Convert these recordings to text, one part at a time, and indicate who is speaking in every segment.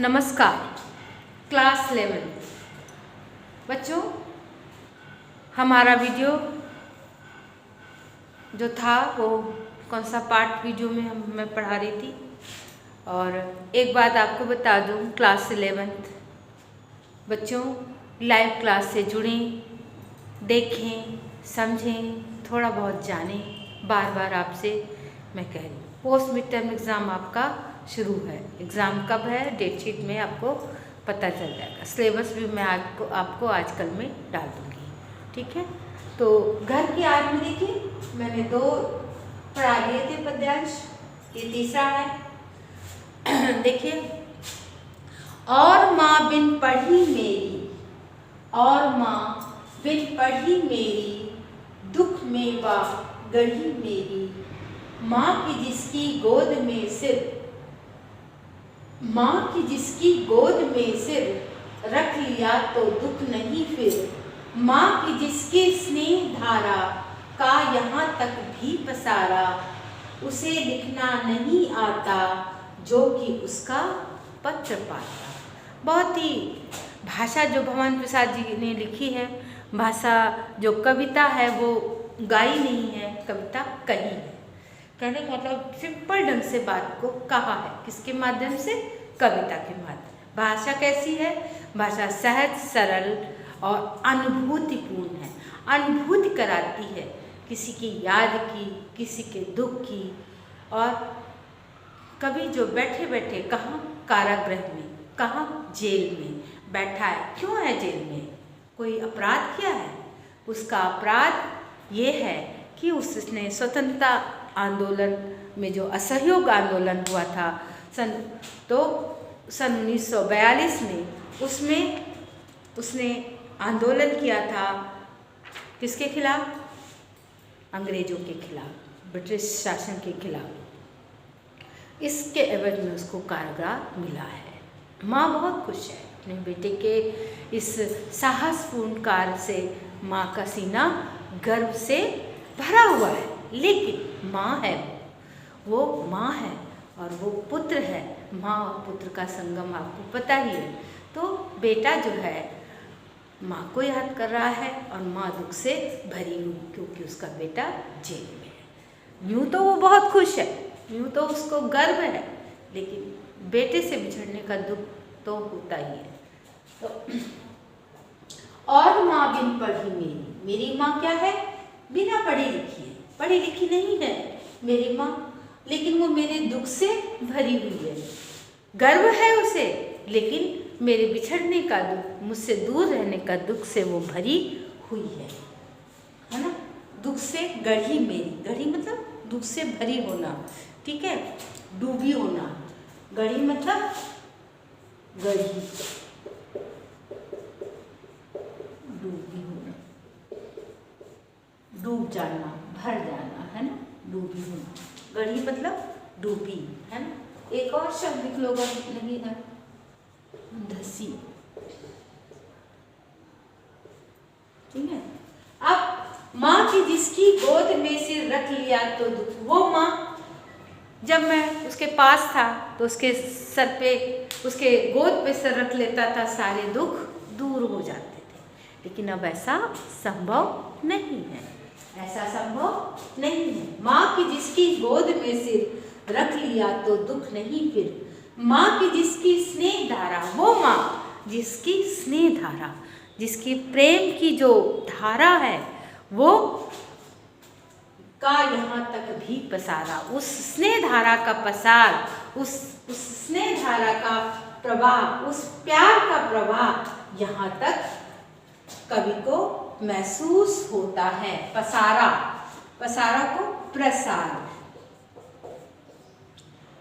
Speaker 1: नमस्कार। क्लास 11 बच्चों, हमारा वीडियो जो था वो कौन सा पार्ट वीडियो में मैं पढ़ा रही थी। और एक बात आपको बता दूं, क्लास 11 बच्चों लाइव क्लास से जुड़ें, देखें, समझें, थोड़ा बहुत जानें। बार बार आपसे मैं कह रही हूँ, पोस्ट मिड टर्म एग्ज़ाम आपका शुरू है। एग्ज़ाम कब है, डेट शीट में आपको पता चल जाएगा। सिलेबस भी मैं आपको आजकल में डाल दूँगी, ठीक है। तो घर की आज में देखिए, मैंने 2 पढ़ा लिए थे पद्यांश, ये तीसरा है। देखिए, और माँ बिन पढ़ी मेरी, और माँ बिन पढ़ी मेरी, दुख में बा गढ़ी मेरी। माँ की जिसकी गोद में सिर, माँ की जिसकी गोद में सिर, रख लिया तो दुख नहीं फिर। माँ की जिसके स्नेह धारा का यहाँ तक भी पसारा, उसे लिखना नहीं आता जो कि उसका पत्र पाता। बहुत ही भाषा जो भवानी प्रसाद जी ने लिखी है, भाषा जो कविता है वो गाई नहीं है, कविता कही है। कहने का मतलब सिंपल ढंग से बात को कहा है, किसके माध्यम से, कविता के माध्यम। भाषा कैसी है, भाषा सहज, सरल और अनुभूतिपूर्ण है। अनुभूति कराती है किसी की याद की, किसी के दुख की। और कभी जो बैठे बैठे कहाँ कारागृह में, कहाँ जेल में बैठा है, क्यों है जेल में, कोई अपराध किया है, उसका अपराध ये है कि उसने स्वतंत्रता आंदोलन में जो असहयोग आंदोलन हुआ था सन 1942 में, उसमें उसने आंदोलन किया था किसके खिलाफ, अंग्रेजों के खिलाफ, ब्रिटिश शासन के खिलाफ। इसके एवज में उसको कारागार मिला है। माँ बहुत खुश है अपने बेटे के इस साहसपूर्ण कार्य से। माँ का सीना गर्व से भरा हुआ है। लेकिन माँ है, वो माँ है और वो पुत्र है। माँ और पुत्र का संगम आपको पता ही है। तो बेटा जो है माँ को याद कर रहा है और माँ दुख से भरी हुई, क्योंकि उसका बेटा जेल में है। यूँ तो वो बहुत खुश है, यूँ तो उसको गर्व है, लेकिन बेटे से बिछड़ने का दुख तो होता ही है। तो और माँ बिन पढ़ी मेरी, मेरी माँ क्या है, बिना पढ़ी लिखी है, पढ़ी लिखी नहीं है मेरी माँ, लेकिन वो मेरे दुख से भरी हुई है। गर्व है उसे, लेकिन मेरे बिछड़ने का दुख, मुझसे दूर रहने का दुख से वो भरी हुई है ना। दुख से गढ़ी मेरी, गढ़ी मतलब दुख से भरी होना, ठीक है, डूबी होना। गढ़ी मतलब गढ़ी, डूबी होना, डूब जाना, भर जाना, है ना, डूबी होना। गढ़ी मतलब डूबी, है ना। एक और शब्द लिख लो अगर नहीं है, धसी, ठीक है। अब माँ की जिसकी गोद में सिर रख लिया तो दुख, वो माँ जब मैं उसके पास था तो उसके सर पे, उसके गोद पे सर रख लेता था, सारे दुख दूर हो जाते थे। लेकिन अब ऐसा संभव नहीं है, ऐसा संभव नहीं है। माँ की जिसकी गोद में सिर रख लिया तो दुख नहीं फिर। माँ की जिसकी स्नेह धारा, वो माँ जिसकी स्नेह धारा, जिसकी प्रेम की जो धारा है, वो का यहाँ तक भी पसारा, उस स्नेह धारा का पसार, उस स्नेह धारा का प्रवाह, उस प्यार का प्रवाह यहाँ तक कवि को महसूस होता है। पसारा, पसारा को प्रसार,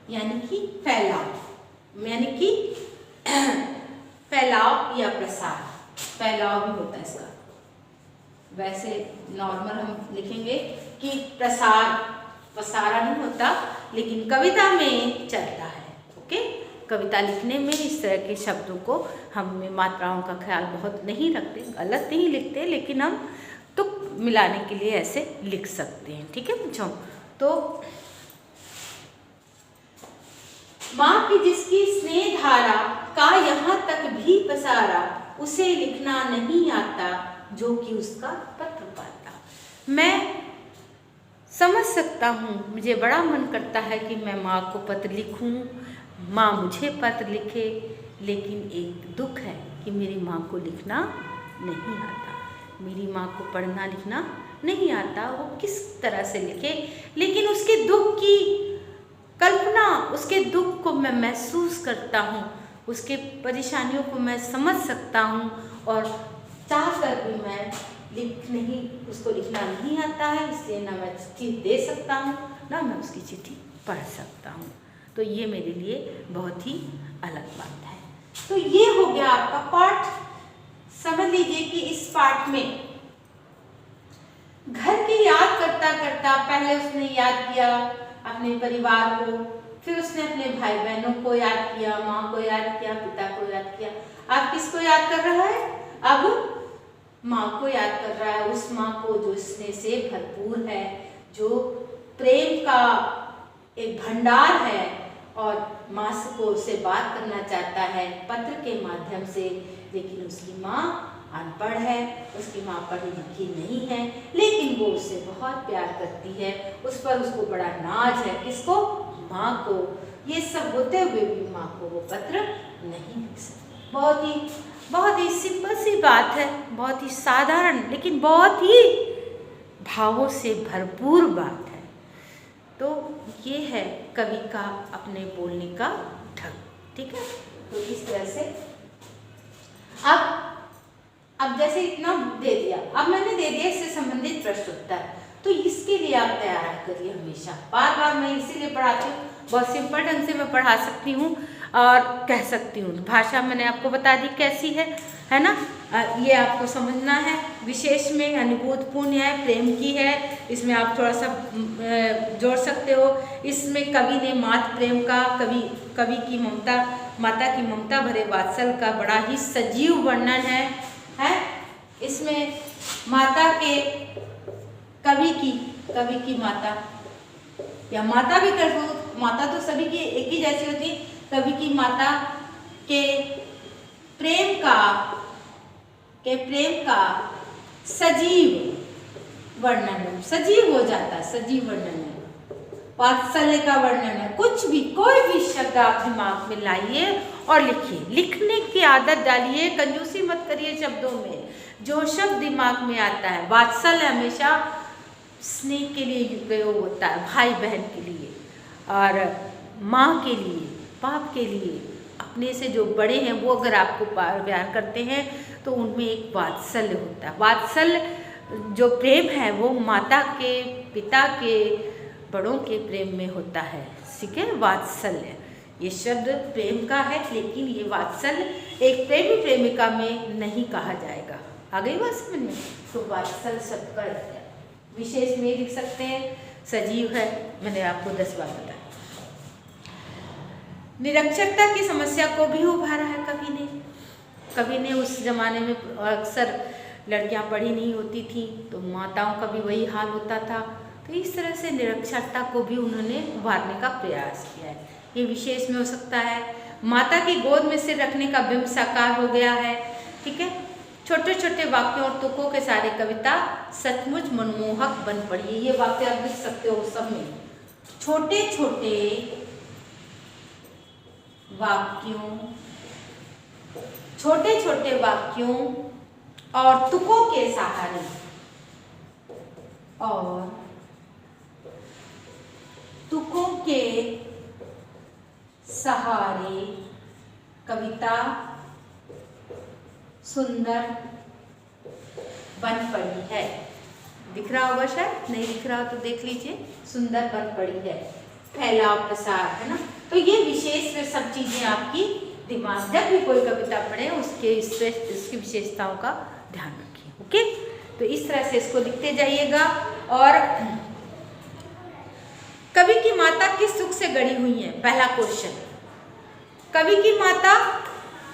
Speaker 1: यानी कि फैलाव, यानी कि फैलाव या प्रसार, फैलाव भी होता है इसका। वैसे नॉर्मल हम लिखेंगे कि प्रसार, पसारा नहीं होता, लेकिन कविता में चलता है। ओके, कविता लिखने में इस तरह के शब्दों को हम मात्राओं का ख्याल बहुत नहीं रखते, गलत नहीं लिखते, लेकिन हम तुक मिलाने के लिए ऐसे लिख सकते हैं, ठीक है बच्चों। तो माँ की जिसकी स्नेह धारा पसारा, उसे लिखना नहीं आता, जो कि उसका पत्र पाता। मैं समझ सकता हूँ, मुझे बड़ा मन करता है कि मैं माँ को पत्र लिखूँ, माँ मुझे पत्र लिखे, लेकिन एक दुख है कि मेरी माँ को लिखना नहीं आता, मेरी माँ को पढ़ना लिखना नहीं आता, वो किस तरह से लिखे। लेकिन उसके दुख की कल्पना, उसके दुख को मैं महसूस करता हूँ, उसके परेशानियों को मैं समझ सकता हूँ, और चाह कर भी मैं उसको लिखना नहीं आता है, इसलिए ना मैं चिट्ठी दे सकता हूँ, ना मैं उसकी चिट्ठी पढ़ सकता हूँ। तो ये मेरे लिए बहुत ही अलग बात है। तो ये हो गया आपका पाठ। समझ लीजिए कि इस पाठ में घर की याद करता करता पहले उसने याद किया अपने परिवार को, फिर उसने अपने भाई बहनों को याद किया, माँ को याद किया, पिता को याद किया। अब किसको याद कर रहा है? अब माँ को याद कर रहा है, उस माँ को जो स्नेह से भरपूर है, जो प्रेम का एक भंडार है, और माँ को से बात करना चाहता है पत्र के माध्यम से, लेकिन उसकी माँ अनपढ़ है, उसकी माँ पढ़ी लिखी नहीं है, लेकिन वो उससे बहुत प्यार करती है, उस पर उसको बड़ा नाज है। किसको? माँ को। ये सब होते हुए भी माँ को वो पत्र नहीं लिख सकती। बहुत ही सिंपल सी बात है, बहुत ही साधारण, लेकिन बहुत ही भावों से भरपूर बात है। तो ये है कवि का अपने बोलने का ढंग, ठीक है। तो इस तरह से अब जैसे इतना दे दिया, अब मैंने दे दिया इससे संबंधित प्रश्न उत्तर, तो इसके लिए आप तैयार करिए हमेशा। बार बार मैं इसीलिए पढ़ाती हूँ, बहुत सिंपल ढंग से मैं पढ़ा सकती हूँ और कह सकती हूँ। भाषा मैंने आपको बता दी कैसी है ना। ये आपको समझना है। विशेष में अनुभूतपूर्ण है, प्रेम की है, इसमें आप थोड़ा सा जोड़ सकते हो। इसमें कवि ने मातृ प्रेम का, कवि की ममता, माता की ममता भरे वात्सल का बड़ा ही सजीव वर्णन है। इसमें माता के, कवि की माता, या माता भी कर दो, माता तो सभी की एक ही जैसी होती है। कवि की माता के प्रेम का सजीव वर्णन, सजीव हो जाता है, सजीव वर्णन है, वात्सल्य का वर्णन है। कुछ भी, कोई भी शब्द आप दिमाग में लाइए और लिखिए, लिखने की आदत डालिए, कंजूसी मत करिए शब्दों में। जो शब्द दिमाग में आता है, वात्सल्य हमेशा स्नेह के लिए प्रयोग होता है, भाई बहन के लिए, और माँ के लिए, बाप के लिए, अपने से जो बड़े हैं वो अगर आपको प्यार करते हैं तो उनमें एक वात्सल्य होता है। वात्सल्य जो प्रेम है वो माता के, पिता के, बड़ों के प्रेम में होता है, ठीक है। वात्सल्य ये शब्द प्रेम का है, लेकिन ये वात्सल्य एक प्रेमी प्रेमिका में नहीं कहा जाएगा। आ गई बात समझ में? तो वात्सल्य शब्द का विशेष में लिख सकते हैं, सजीव है, मैंने आपको 10 बार बताया। निरक्षरता की समस्या को भी उभारा है कवि ने उस जमाने में अक्सर लड़कियां पढ़ी नहीं होती थी, तो माताओं का भी वही हाल होता था। तो इस तरह से निरक्षरता को भी उन्होंने उभारने का प्रयास किया है। ये विशेष में हो सकता है। माता की गोद में सिर रखने का बिंब साकार हो गया है, ठीक है। छोटे छोटे वाक्यों और तुकों के सारे कविता सचमुच मनमोहक बन पड़ी है। ये वाक्य आप लिख सकते हो सब में। छोटे छोटे वाक्यों और तुकों के सहारे, कविता सुंदर बन पड़ी है। दिख रहा होगा, शायद नहीं दिख रहा तो देख लीजिए। सुंदर बन पड़ी है, फैलाव प्रसार, है ना। तो ये विशेष में सब चीजें आपकी दिमाग, जब भी कोई कविता पढ़े उसकी विशेषताओं का ध्यान रखिए, ओके। तो इस तरह से इसको लिखते जाइएगा। और कवि की माता किस सुख से गढ़ी हुई है? पहला क्वेश्चन। कवि की माता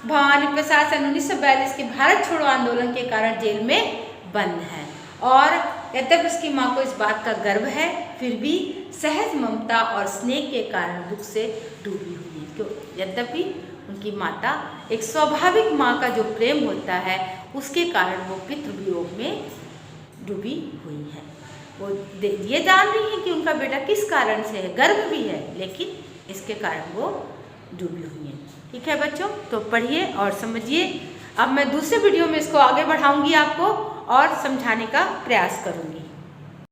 Speaker 1: भवानी प्रसाद सन 1942 के भारत छोड़ो आंदोलन के कारण जेल में बंद है, और यद्यपि उसकी माँ को इस बात का गर्व है, फिर भी सहज ममता और स्नेह के कारण दुख से डूबी हुई है। क्यों? यद्यपि उनकी उनकी माता, एक स्वाभाविक माँ का जो प्रेम होता है उसके कारण वो पितृवियोग में डूबी हुई है। वो ये जान रही है कि उनका बेटा किस कारण से है, गर्भ भी है, लेकिन इसके कारण वो डूबी हुई है। ठीक है बच्चों, तो पढ़िए और समझिए। अब मैं दूसरे वीडियो में इसको आगे बढ़ाऊंगी आपको और समझाने का प्रयास करूंगी।